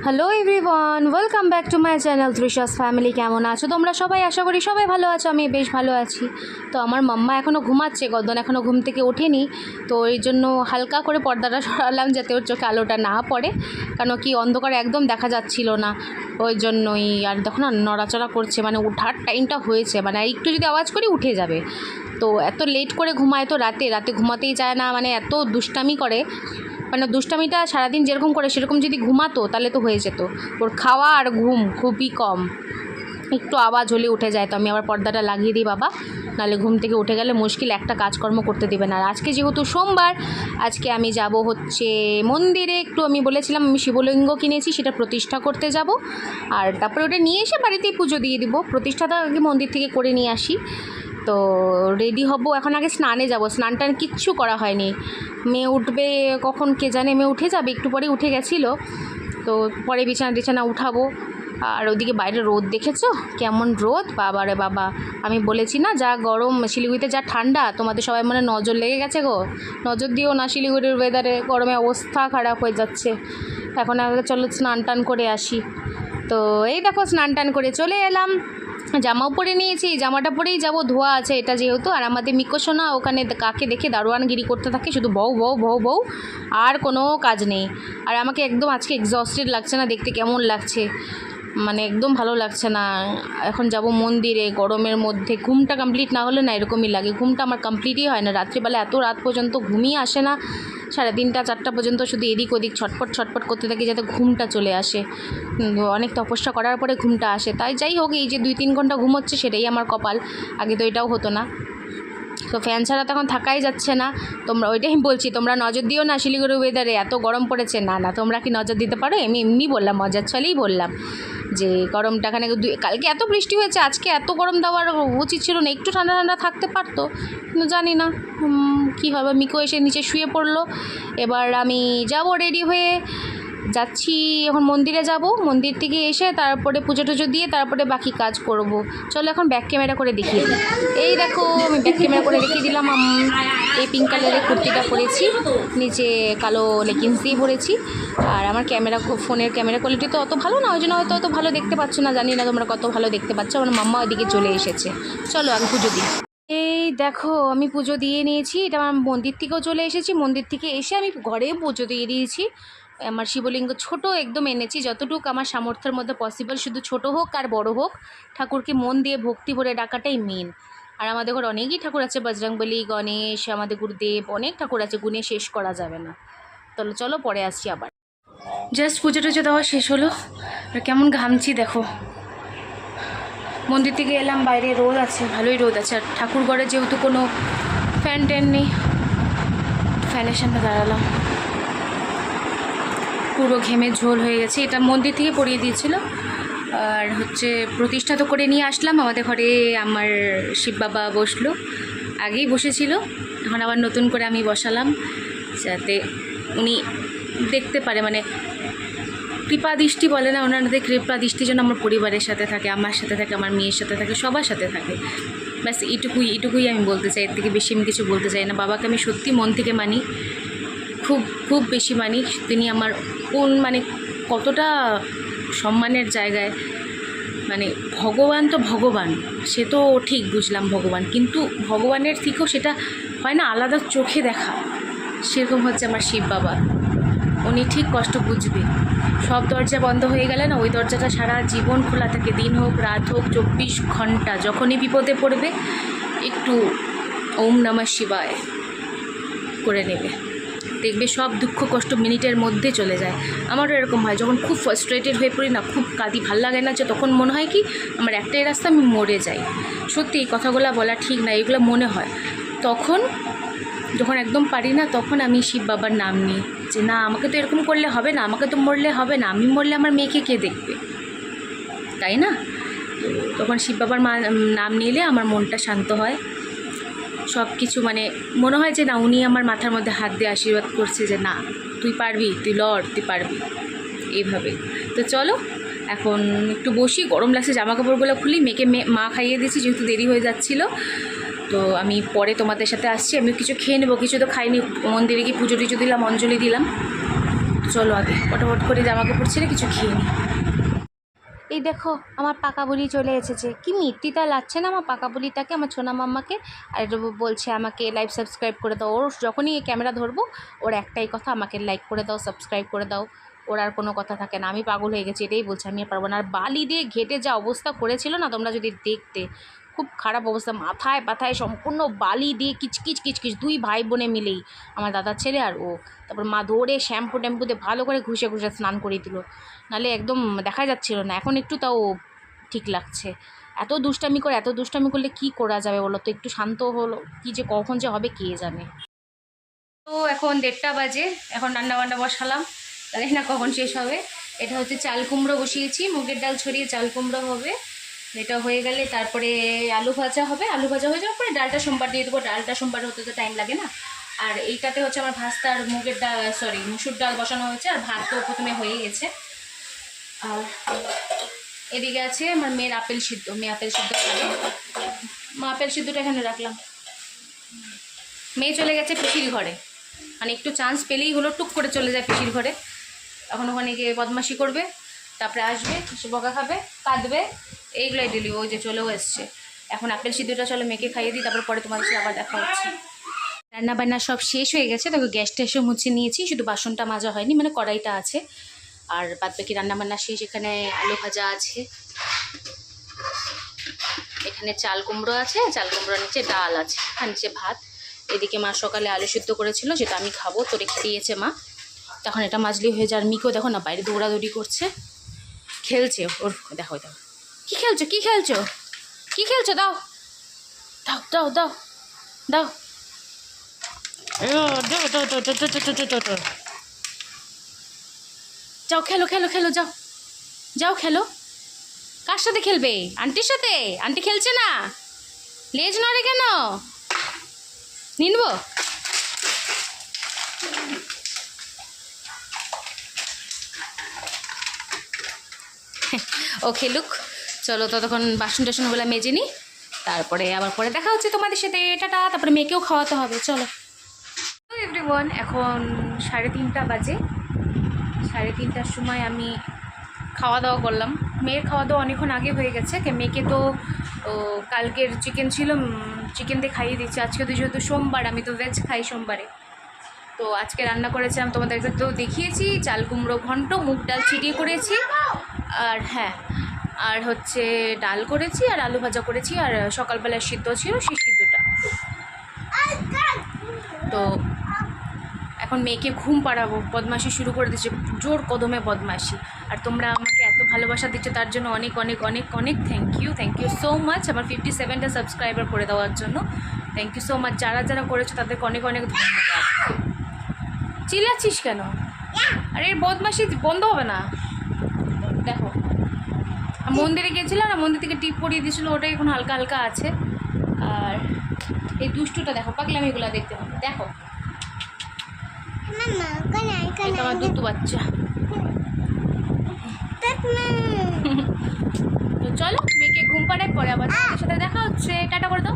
Hello everyone, welcome back to my channel Trisha's family. কেমন আছো তোমরা সবাই? আশা করি সবাই ভালো আছো। আমি বেশ ভালো আছি। তো আমার মাম্মা এখনও ঘুমাচ্ছে, গদ্দন এখনও ঘুম থেকে ওঠেনি। তো এই জন্য হালকা করে পর্দাটা সরালাম যাতে ওর চোখে আলোটা না পড়ে, কারণ কি অন্ধকারে একদম দেখা যাচ্ছিল না। ওই জন্যই। আর দেখো না নড়াচড়া করছে, মানে ওঠার টাইমটা হয়েছে, মানে একটু যদি আওয়াজ করি উঠে যাবে। তো এত লেট করে ঘুমায়, তো রাতে রাতে ঘুমাতেই চায় না, মানে এত দুষ্টামি করে। মানে দুষ্টামিটা সারাদিন যেরকম করে সেরকম যদি ঘুমাতো তাহলে তো হয়ে যেত। ওর খাওয়া আর ঘুম খুবই কম, একটু আওয়াজ হলে উঠে যায়। তো আমি আবার পর্দাটা লাগিয়ে দিই বাবা, নাহলে ঘুম থেকে উঠে গেলে মুশকিল, একটা কাজকর্ম করতে দেবে না। আর আজকে যেহেতু সোমবার, আজকে আমি যাব হচ্ছে মন্দিরে একটু। আমি বলেছিলাম আমি শিবলিঙ্গ কিনেছি, সেটা প্রতিষ্ঠা করতে যাব। আর তারপরে ওটা নিয়ে এসে বাড়িতেই পুজো দিয়ে দিব। প্রতিষ্ঠাটা আগে মন্দির থেকে করে নিয়ে আসি। তো রেডি হব এখন, আগে স্নানে যাব। স্নান টান কিচ্ছু করা হয়নি। মেয়ে উঠবে কখন কে জানে, মেয়ে উঠে যাবে, একটু পরে উঠে গেছিলো। তো পরে বিছানা টিছানা উঠাবো। আর ওদিকে বাইরে রোদ দেখেছো কেমন রোদ, বাবা রে বাবা। আমি বলেছি না যা গরম, শিলিগুড়িতে যা ঠান্ডা, তোমাদের সবাই মনে নজর লেগে গেছে গো। নজর দিও না, শিলিগুড়ির ওয়েদারে গরমে অবস্থা খারাপ হয়ে যাচ্ছে। এখন আগে চলো স্নান টান করে আসি। তো এই দেখো স্নান টান করে চলে এলাম। জামাও পরে নিয়েছি, জামাটা পরেই যাব, ধোয়া আছে এটা যেহেতু। আর আমাদের মিকোসোনা ওখানে কাকে দেখে দারোয়ানগিরি করতে থাকে, শুধু বউ বউ বউ বউ, আর কোনো কাজ নেই। আর আমাকে একদম আজকে এক্সস্টেড লাগছে না, দেখতে কেমন লাগছে, মানে একদম ভালো লাগছে না। এখন যাব মন্দিরে গরমের মধ্যে, ঘুমটা কমপ্লিট না হলে না এরকমই লাগে। ঘুমটা আমার কমপ্লিটই হয় না রাত্রিবেলা, এত রাত পর্যন্ত ঘুমিয়ে আসে না। 3:30 4টা পর্যন্ত শুধু এদিক ওদিক ছটপট ছটপট করতে থাকি যাতে ঘুমটা চলে আসে। অনেক তপস্যা করার পরে ঘুমটা আসে। তাই যাই হোক, এই যে 2-3 ঘন্টা ঘুম হচ্ছে সেটাই আমার কপাল, আগে তো এটাও হতো না। তো ফ্যান ছাড়া তো এখন থাকাই যাচ্ছে না। তোমরা ওইটাই বলছি, তোমরা নজর দিও না শিলিগুড়ি ওয়েদারে, এত গরম পড়েছে। না না, তোমরা কি নজর দিতে পারো? আমি এমনি বললাম, মজার ছলেই বললাম যে গরমটা এখানে কালকে এত বৃষ্টি হয়েছে, আজকে এত গরম দেওয়ার উচিত ছিল না, একটু ঠান্ডা ঠান্ডা থাকতে পারতো। কিন্তু জানি না কী হবে। মিকো এসে নিচে শুয়ে পড়লো। এবার আমি যাব রেডি হয়ে যাচ্ছি, এখন মন্দিরে যাব। মন্দির থেকে এসে তারপরে পুজো টুজো দিয়ে তারপরে বাকি কাজ করব। চলো এখন ব্যাক ক্যামেরা করে দেখিয়ে দিই। এই দেখো আমি ব্যাক ক্যামেরা করে দেখিয়ে দিলাম। এই পিঙ্ক কালারের কুর্তিটা পরেছি, নিচে কালো লেগিংস দিয়ে পরেছি। আর আমার ফোনের ক্যামেরা কোয়ালিটি তো অত ভালো না, ওই জন্য হয়তো অত ভালো দেখতে পাচ্ছ না। জানি না তোমরা কত ভালো দেখতে পাচ্ছ। আমার মাম্মা ওইদিকে চলে এসেছে। চলো আমি পুজো দিই। এই দেখো আমি পুজো দিয়ে নিয়েছি। এটা আমার মন্দির থেকেও চলে এসেছি। মন্দির থেকে এসে আমি ঘরে পুজো দিয়ে দিয়েছি। আমার শিবলিঙ্গ ছোট একদম এনেছি, যতটুকু আমার সামর্থ্যের মধ্যে পসিবল, শুধু ছোট হোক আর বড় হোক, ঠাকুরকে মন দিয়ে ভক্তি ভরে ডাকাটাই মেন। আর আমাদের ঘর অনেকই ঠাকুর আছে, বজরংবলী, গণেশ, আমাদের গুরুদেব, অনেক ঠাকুর আছে, গুণে শেষ করা যাবে না। চলো চলো পরে আসছি আবার। জাস্ট পুজো টুজো দেওয়া শেষ হলো। আর কেমন ঘামছি দেখো। মন্দির থেকে এলাম, বাইরে রোদ আছে, ভালোই রোদ আছে। আর ঠাকুর ঘরে যেহেতু কোনো ফ্যান ট্যান নেই, ফ্যানের সামনে দাঁড়ালাম, পুরো ঘেমে ঝোল হয়ে গেছে। এটা মন্দির থেকে পরিয়ে দিয়েছিল। আর হচ্ছে প্রতিষ্ঠা তো করে নিয়ে আসলাম। আমাদের ঘরে আমার শিব বাবা বসলো, আগেই বসেছিল, এখন আবার নতুন করে আমি বসালাম যাতে উনি দেখতে পারে, মানে কৃপা দৃষ্টি বলে না, ওনাদের কৃপা দৃষ্টি যেন আমার পরিবারের সাথে থাকে, আমার সাথে থাকে, আমার মেয়ের সাথে থাকে, সবার সাথে থাকে। ব্যাস এইটুকুই আমি বলতে চাই, এর থেকে বেশি আমি কিছু বলতে চাই না। বাবাকে আমি সত্যি মন থেকে মানি, খুব খুব বেশি মানি। তিনি আমার মানে কতটা সম্মানের জায়গায়, মানে ভগবান তো ভগবান, সে তো ঠিক বুঝলাম ভগবান, কিন্তু ভগবানের থেকেও সেটা হয় না আলাদা চোখে দেখা, সেরকম হচ্ছে আমার শিব বাবা। উনি ঠিক কষ্ট বুঝবে। সব দরজা বন্ধ হয়ে গেলে না, ওই দরজাটা সারা জীবন খোলা থাকে, দিন হোক রাত হোক 24 ঘন্টা। যখনই বিপদে পড়বে একটু ওম নমঃ শিবায় করে নেবে, দেখবে সব দুঃখ কষ্ট মিনিটের মধ্যে চলে যায়। আমারও এরকম হয়, যখন খুব ফ্রাস্ট্রেটেড হয়ে পড়ি না, খুব কাঁদি, ভাল লাগে না, যে তখন মনে হয় কি আমার একটাই রাস্তা, আমি মরে যাই। সত্যি এই কথাগুলো বলা ঠিক না, এগুলো মনে হয়। তখন যখন একদম পারি না, তখন আমি শিব বাবার নাম নিই, যে না আমাকে তো এরকম করলে হবে না, আমাকে তো মরলে হবে না, আমি মরলে আমার মেয়েকে কে দেখবে, তাই না? তখন শিব বাবার নাম নিলে আমার মনটা শান্ত হয়। সব কিছু মানে মনে হয় যে না, উনি আমার মাথার মধ্যে হাত দিয়ে আশীর্বাদ করছে যে না তুই পারবি, তুই লড়, তুই পারবি, এইভাবে। তো চলো এখন একটু বসি, গরম লাগছে, জামা কাপড়গুলো খুলি। মেয়েকে মা খাইয়ে দিয়েছি যেহেতু দেরি হয়ে যাচ্ছিলো। তো আমি পরে তোমাদের সাথে আসছি। আমি কিছু খেয়ে নেবো, কিছু তো খাইনি। মন্দিরে গিয়ে পুজো টুজো দিলাম, অঞ্জলি দিলাম। চলো আগে ফটাফট করে জামা কাপড় ছেড়ে কিছু খেয়ে নিই। এই দেখো আমার পাকা বুলি চলে এসেছে, কি মিষ্টিটা লাগছে না আমার পাকা বুলিটাকে, আমার ছোনা মাম্মাকে। আর বলছে আমাকে লাইভ সাবস্ক্রাইব করে দাও। ওর যখনই ক্যামেরা ধরবো ওর একটাই কথা, আমাকে লাইক করে দাও, সাবস্ক্রাইব করে দাও। ওর আর কোনো কথা থাকে না, আমি পাগল হয়ে গেছি, এটাই বলছে, আমি আর পারবো না। আর বালি দিয়ে ঘেটে যা অবস্থা করেছিল না, তোমরা যদি দেখতে, খুব খারাপ অবস্থা, মাথায় পাথায় সম্পূর্ণ বালি দিয়ে কিচকিচ কিচকিচ, দুই ভাই বোনে মিলেই, আমার দাদার ছেলে আর ও। তারপর মা ধরে শ্যাম্পু ট্যাম্পুতে ভালো করে ঘুষে ঘুষে স্নান করিয়ে দিল, নাহলে একদম দেখা যাচ্ছিল না। এখন একটু তাও ঠিক লাগছে। এত দুষ্টামি করলে কি করা যাবে বলো তো, একটু শান্ত হলো কি যে কখন যে হবে কে জানে। তো এখন 1:30 বাজে, এখন রান্না বান্না বসালাম, জানি না কখন শেষ হবে। এটা হচ্ছে চাল কুমড়ো বসিয়েছি, মুগের ডাল ছড়িয়ে চাল কুমড়ো হবে। এটা হয়ে গেলে তারপরে আলু ভাজা হবে, আলু ভাজা হয়ে যাওয়ার পরে ডালটা সোমবার দিয়ে দেবো, ডালটা সোমবার হতে তো টাইম লাগে না। আর এইটাতে হচ্ছে আমার ভাস্তার মুগের ডাল মুসুর ডাল বসানো হয়েছে, আর ভাত তো প্রথমে হয়ে গেছে। আর এদিকে আছে আমার মেয়ের আপেল সিদ্ধ, মেয়ে আপেল সিদ্ধ খাবে। মা আপেল সিদ্ধটা এখানে রাখলাম। মেয়ে চলে গেছে পিসির ঘরে, মানে একটু চান্স পেলেই হলো টুক করে চলে যায় পিসির ঘরে, এখন ওখানে গিয়ে বদমাশি করবে, তারপরে আসবে, সে বকা খাবে, কাঁদবে, এইগুলোই দিলি। ওই যে চলেও এসছে। এখন আপেল সিদ্ধটা চলো মেয়েকে খাইয়ে দিই, তারপর পরে তোমাদের সাথে আবার দেখা হচ্ছে। রান্না বান্না সব শেষ হয়ে গেছে, তবে গ্যাসটা এসে মুছে নিয়েছি, শুধু বাসনটা মাজা হয়নি, মানে কড়াইটা আছে। আর বাদ বাকি রান্নাবান্না শেষ। এখানে আলু ভাজা আছে, এখানে চাল কুমড়ো আছে, চাল কুমড়োর নিচে ডাল আছে, আর নিচে ভাত। এদিকে মা সকালে আলু সিদ্ধ করেছিল, যেটা আমি খাবো, তো রেখে দিয়েছে মা। তখন এটা মাজলেই হয়ে যায়। আর মিকেও দেখো না বাইরে দৌড়াদৌড়ি করছে, খেলছে। ওর দেখো দেখো কী খেলছো, কী খেলছো, কী খেলছো, দাও দাও দাও দাও দাও যাও খেলো খেলো খেলো, যাও যাও খেলো। কার সাথে খেলবে? আন্টির সাথে? আন্টি খেলছে না, লেজ নড়ে কেন? নিনবো? ও খেলুক, চলো ততক্ষণ বাসন টাসনগুলো মেজে নিই, তারপরে আবার পরে দেখা হচ্ছে তোমাদের সাথে। টাটা। তারপরে মেয়েকেও খাওয়াতে হবে, চলো। এভরিওয়ান, এখন 3:30 বাজে। 3:30টার সময় আমি খাওয়া দাওয়া করলাম। মেয়ের খাওয়া দাওয়া অনেকক্ষণ আগে হয়ে গেছে, মেয়েকে তো কালকের চিকেন ছিল, চিকেন দিয়ে খাইয়ে দিচ্ছি। আজকে তো যেহেতু সোমবার, আমি তো ভেজ খাই সোমবারে, তো আজকে রান্না করেছিলাম, তোমাদেরকে তো দেখিয়েছি, চাল কুমড়ো ঘন্ট, মুগ ডাল ছিটিয়ে করেছি, আর হ্যাঁ, আর হচ্ছে ডাল করেছি, আর আলু ভাজা করেছি, আর সকালবেলায় সিদ্ধ ছিল সেই সিদ্ধটা। তো এখন মেয়েকে ঘুম পাড়াবো, বদমাশি শুরু করে দিচ্ছে, জোর কদমে বদমাশি। আর তোমরা আমাকে এত ভালোবাসা দিচ্ছ, তার জন্য অনেক অনেক অনেক অনেক থ্যাংক ইউ সো মাচ। আমার 57টা সাবস্ক্রাইবার করে দেওয়ার জন্য থ্যাংক ইউ সো মাচ। যারা যারা করেছো তাদেরকে অনেক অনেক ধন্যবাদ। চিল্লাচ্ছিস কেন? আর এর বদমাশি বন্ধ হবে না। দেখো মন্দিরে গেছিলাম না, মন্দির থেকে টিপ পরিয়ে দিয়েছিল, ওটাই এখন হালকা হালকা আছে। আর এই দুষ্টুটা দেখো, পাগলামিগুলো দেখতে হবে। দেখো এটা আমার দুটো বাচ্চা। তো চলো মেয়েকে ঘুম পাড়ায়, পরে আবার তোমাদের সাথে দেখা হচ্ছে। টাটা করে দাও।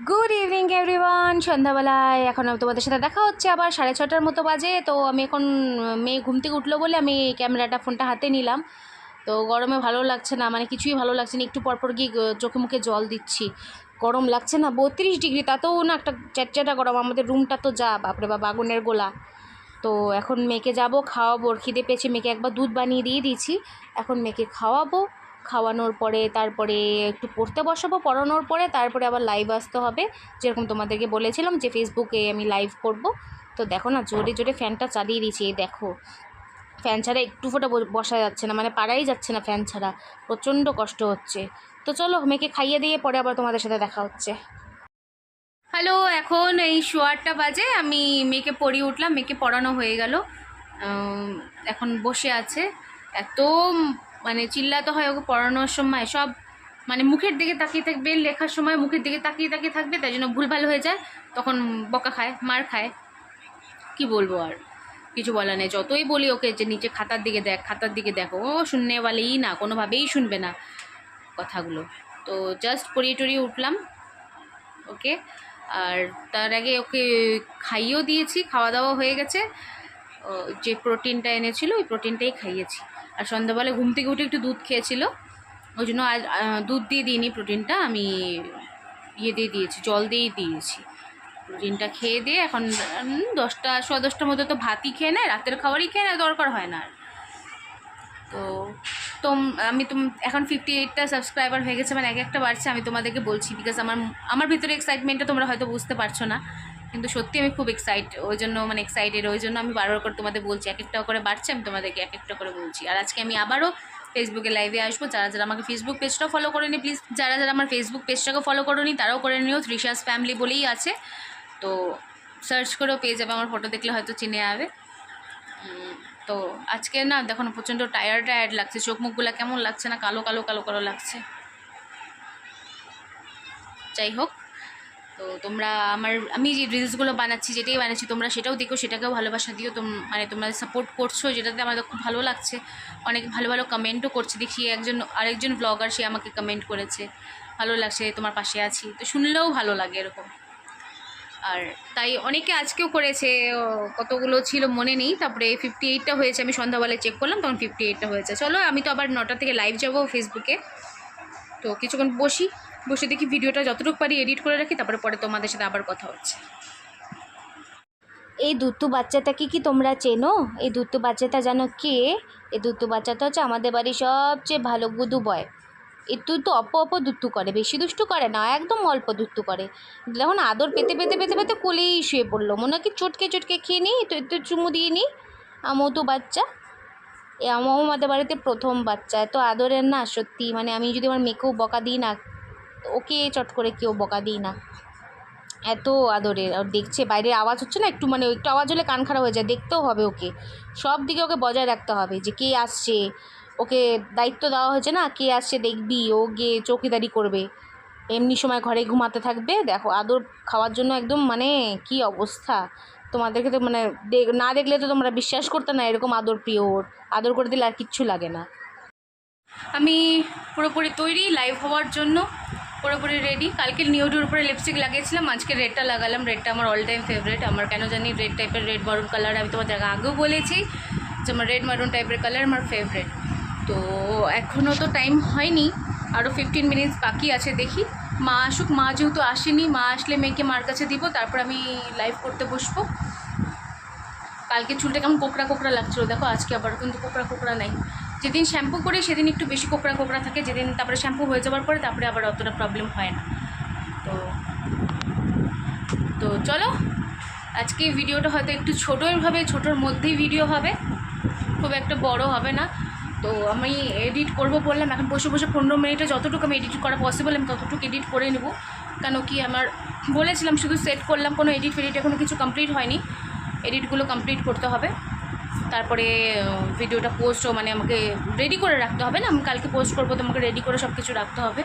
গুড ইভিনিং এভরিওয়ান, সন্ধ্যাবেলায় এখন তোমাদের সাথে দেখা হচ্ছে আবার। 6:30টার মতো বাজে। তো আমি এখন, মেয়ে ঘুম থেকে উঠলো বলে আমি ক্যামেরাটা, ফোনটা হাতে নিলাম। তো গরমে ভালো লাগছে না, মানে কিছুই ভালো লাগছে না, একটু পরপর গিয়ে চোখে মুখে জল দিচ্ছি। গরম লাগছে না, 32 ডিগ্রি, তাতেও না একটা চ্যাটচ্যাটা গরম। আমাদের রুমটা তো যা বাপরে বাবা, আগুনের গোলা। তো এখন মেয়েকে যাবো খাওয়াবো, ওর খিদে পেয়েছে, মেয়েকে একবার দুধ বানিয়ে দিয়ে দিয়েছি, এখন মেয়েকে খাওয়াবো। খাওয়ানোর পরে তারপরে একটু পড়তে বসাবো, পড়ানোর পরে তারপরে আবার লাইভ আসতে হবে, যেরকম তোমাদেরকে বলেছিলাম যে ফেসবুকে আমি লাইভ করব। তো দেখো না, জোরে জোরে ফ্যানটা চালিয়ে দিয়েছি, দেখো ফ্যান ছাড়া একটু ফোঁটা বসা যাচ্ছে না, মানে পারাই যাচ্ছে না ফ্যান ছাড়া, প্রচণ্ড কষ্ট হচ্ছে। তো চলো মেয়েকে খাইয়ে দিয়ে পরে আবার তোমাদের সাথে দেখা হচ্ছে। হ্যালো, এখন এই 8:15 বাজে, আমি মেয়েকে পড়িয়ে উঠলাম, মেয়েকে পড়ানো হয়ে গেল, এখন বসে আছে। এত মানে চিল্লাতে হয় ওকে পড়ানোর সময়, সব মানে মুখের দিকে তাকিয়ে থাকবে, লেখার সময় মুখের দিকে তাকিয়ে তাকিয়ে থাকবে, তাই জন্য ভুলভাল হয়ে যায়, তখন বকা খায়, মার খায়। কি বলবো আর, কিছু বলার নেই। যতই বলি ওকে যে নিচে খাতার দিকে দেখ, খাতার দিকে দেখো, ও শুননে বলেই না, কোনোভাবেই শুনবে না কথাগুলো। তো জাস্ট পড়িয়ে টড়িয়ে উঠলাম ওকে। আর তার আগে ওকে খাইয়েও দিয়েছি, খাওয়া দাওয়া হয়ে গেছে। যে প্রোটিনটা এনেছিল ওই প্রোটিনটাই খাইয়েছি। আর সন্ধ্যাবেলা ঘুম থেকে উঠে একটু দুধ খেয়েছিল, ওই জন্য আজ দুধ দিয়ে দিইনি, প্রোটিনটা আমি ইয়ে দিয়ে দিয়েছি, জল দিয়েই দিয়েছি। প্রোটিনটা খেয়ে দিয়ে এখন 10টা 10:15টার মধ্যে তো ভাতই খেয়ে নেয়, রাতের খাবারই খেয়ে নেয়, দরকার হয় না। তো আমি এখন 58টা সাবস্ক্রাইবার হয়ে গেছে, মানে এক একটা বাড়ছে। আমি তোমাদেরকে বলছি বিকজ আমার ভিতরে এক্সাইটমেন্টটা তোমরা হয়তো বুঝতে পারছো না, কিন্তু সত্যি আমি খুব এক্সাইটেড, ওই জন্য আমি বারবার করে তোমাদের বলছি, এক একটা করে বাড়ছে, আমি তোমাদেরকে এক একটা করে বলছি। আর আজকে আমি আবারও ফেসবুকে লাইভে আসবো। যারা যারা আমাকে ফেসবুক পেজটাও ফলো করে নি প্লিজ, যারা যারা আমার ফেসবুক পেজটাকে ফলো করো নি তারাও করে নিও, তৃষাস ফ্যামিলি বলেই আছে, তো সার্চ করেও পেয়ে যাবে, আমার ফটো দেখলে হয়তো চিনে যাবে। তো আজকে না দেখো না প্রচণ্ড টায়ার্ড লাগছে, চোখ মুখগুলো কেমন লাগছে না, কালো কালো কালো কালো লাগছে। যাই হোক, তো তোমরা আমি যে রিলসগুলো বানাচ্ছি, যেটাই বানাচ্ছি তোমরা সেটাও দেখো, সেটাকেও ভালোবাসা দিও। মানে তোমরা সাপোর্ট করছো, যেটাতে আমাদের খুব ভালো লাগছে। অনেক ভালো ভালো কমেন্টও করছে, দেখি আরেকজন ব্লগার সে আমাকে কমেন্ট করেছে, ভালো লাগছে, তোমার পাশে আছি, তো শুনলেও ভালো লাগে এরকম। আর তাই অনেকে আজকেও করেছে, কতগুলো ছিল মনে নেই। তারপরে 58টা হয়েছে, আমি সন্ধ্যাবেলায় চেক করলাম তখন 58টা হয়েছে। চলো আমি তো আবার 9টা থেকে লাইভ যাবো ফেসবুকে, তো কিছুক্ষণ বসে দেখি ভিডিওটা যতটুকু পারি এডিট করে রাখি, তারপরে পরে তোমাদের সাথে আবার কথা হচ্ছে। এই দুত্তু বাচ্চাটাকে কি তোমরা চেনো? এই দুত্তু বাচ্চাটা জানো কে? এই দুত্তু বাচ্চাটা হচ্ছে আমাদের বাড়ির সবচেয়ে ভালো গুদু বয়। একটু তো অপ দুত্তু করে, বেশি দুষ্টু করে না, একদম অল্প দুত্তু করে। যখন আদর পেতে পেতে পেতে পেতে কোলেই শুয়ে পড়লো, মনে হয় কি চটকে খেয়ে নিই, তো একটু চুমু দিয়ে নিই। আমও তো বাচ্চা, আমও আমাদের বাড়িতে প্রথম বাচ্চা, এত আদরের না সত্যি। মানে আমি যদি আমার মেয়েকেও বকা দিই না, ওকে চট করে কেউ বকা দিই না, এত আদরের। আর দেখছে বাইরের আওয়াজ হচ্ছে না, একটু আওয়াজ হলে কান খারাপ হয়ে যায়, দেখতেও হবে ওকে, সব দিকে ওকে বজায় রাখতে হবে যে কে আসছে, ওকে দায়িত্ব দেওয়া হয়েছে না, কে আসছে দেখবি, ও গিয়ে চৌকিদারি করবে, এমনি সময় ঘরে ঘুমাতে থাকবে। দেখো আদর খাওয়ার জন্য একদম মানে কি অবস্থা, তোমাদেরকে তো মানে না দেখলে তো তোমরা বিশ্বাস করতে না, এরকম আদর প্রিয় ওর, আদর করে দিলে আর কিচ্ছু লাগে না। আমি পুরোপুরি তৈরি লাইভ হওয়ার জন্য, পুরোপুরি রেডি। কালকে নিউডের উপরে লিপস্টিক লাগিয়েছিলাম, আজকে রেডটা লাগালাম। রেডটা আমার অল টাইম ফেভারিট, আমার কেন জানি রেড টাইপের, রেড মারুন কালার, আমি তোমার জায়গা আগেও বলেছি যে আমার রেড মারুন টাইপের কালার আমার ফেভারিট। তো এখনও তো টাইম হয়নি, আরও 15 মিনিটস বাকি আছে, দেখি মা আসুক। মা যেহেতু আসেনি, মা আসলে মেয়েকে মার কাছে দিব, তারপর আমি লাইভ করতে বসবো। কালকে চুলটা কেমন কোকড়া লাগছিলো, দেখো আজকে আবার কিন্তু কোকড়া নাই। যেদিন শ্যাম্পু করি সেদিন একটু বেশি কোকড়া থাকে, যেদিন তারপরে শ্যাম্পু হয়ে যাওয়ার পরে তারপরে আবার অতটা প্রবলেম হয় না। তো চলো, আজকে ভিডিওটা হয়তো একটু ছোটোর মধ্যেই ভিডিও হবে, খুব একটা বড় হবে না। তো আমি এডিট করবো বললাম, এখন বসে 15 মিনিটে যতটুকু আমি এডিট করা পসিবল আমি ততটুকু এডিট করে নেব। কেন কি আমার বলেছিলাম শুধু সেট করলাম, কোনো এডিট এখনো কিছু কমপ্লিট হয়নি, এডিটগুলো কমপ্লিট করতে হবে, তারপরে ভিডিওটা পোস্টও মানে আমাকে রেডি করে রাখতে হবে না, আমি কালকে পোস্ট করবো, তোমাকে রেডি করে সব কিছু রাখতে হবে।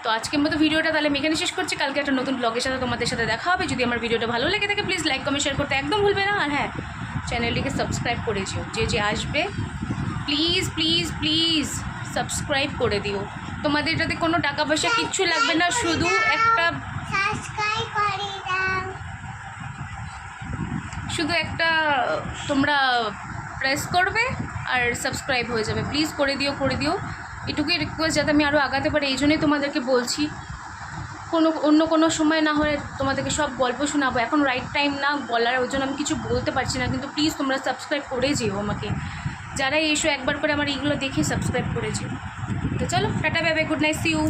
তো আজকের মতো ভিডিওটা তাহলে আমি এখানে শেষ করছি, কালকে একটা নতুন ব্লগের সাথে তোমাদের সাথে দেখা হবে। যদি আমার ভিডিওটা ভালো লেগে থাকে প্লিজ লাইক কমেন্ট শেয়ার করতে একদম ভুলবে না। আর হ্যাঁ, চ্যানেলটিকে সাবস্ক্রাইব করে দিও, যে আসবে প্লিজ সাবস্ক্রাইব করে দিও। তোমাদের যাতে কোনো টাকা পয়সা কিচ্ছু লাগবে না, শুধু একটা তোমরা প্রেস করবে আর সাবস্ক্রাইব হয়ে যাবে। প্লিজ করে দিও, এটুকুই রিকোয়েস্ট, যাতে আমি আরও আগাতে পারি। এই জন্যই তোমাদেরকে বলছি, অন্য কোনো সময় না হলে তোমাদেরকে সব গল্প শোনাবো, এখন রাইট টাইম না বলার, ওই জন্য আমি কিছু বলতে পারছি না। কিন্তু প্লিজ তোমরা সাবস্ক্রাইব করে যেও আমাকে, যারা এসো একবার করে আমার এইগুলো দেখে সাবস্ক্রাইব করে যেও। তো চলো, tata, bye bye, good night, see you.